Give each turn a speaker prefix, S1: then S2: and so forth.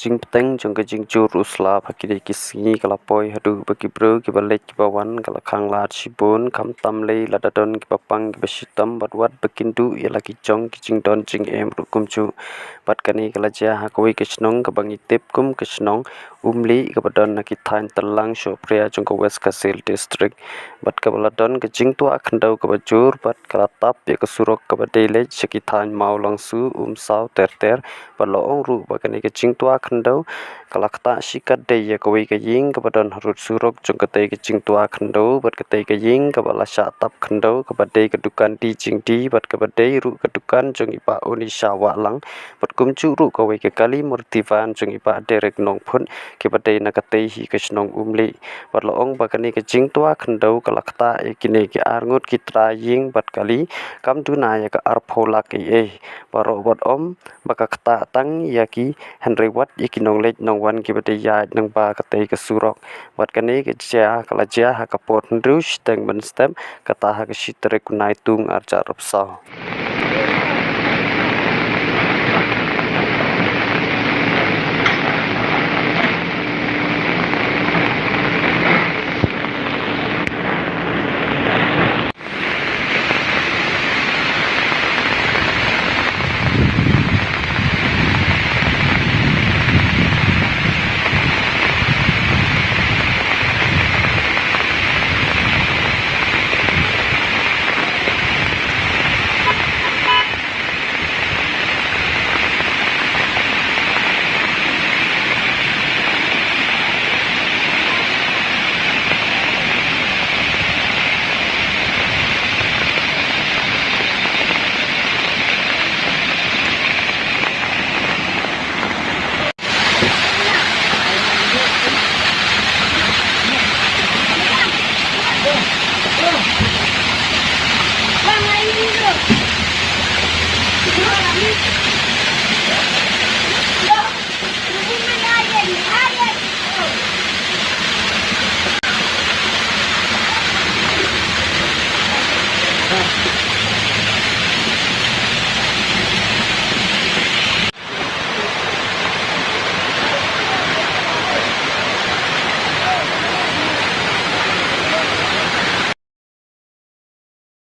S1: jing peteng jong ke jing jur usla phaki kisi kalapoi hadu bagi bro ki balek ki bawan kala khang la chibun kam tam le la dadon ki papang ki basitam batwat bekindu ya lagi jong ki jing don jing em rukum chu bat kani kala ja ha koi kisnong ka bangi tip kum kisnong umli ka badon na ki thain talang sho pria jong ko west kasil district bat ka baladon ka jing tu akhandau ka bajur bat kala tap ya ka surok ka badele chiki thain mau langsu sau ter ter balong ru bakani ke jing tua khando kalakta sikat de ya koi ke ying ke badon harut surok jong kate ke jing tua khando bat kate ke ying ke bala sha tap khando ke bade ke dukan di jing di bat ke bade ru ke dukan jong ipa uni syawa lang bat kum chu ru koi ke kali murtivan jong ipa derek nong phun ke bade na kate hi ke snong umli bat loong bakani ke jing tua khando kalakta e kine ke arngut kitra ying bat kali kam tu na ya ke arpholak e baro bot om baka kata tang yaki Henry Watt yaki nong lek nong wan ki bate ya nong ba kate ke surok wat kane ke ja kala ja ha kapot ndrush teng ben stem kata ha ke sitre kunai tung arja rupsa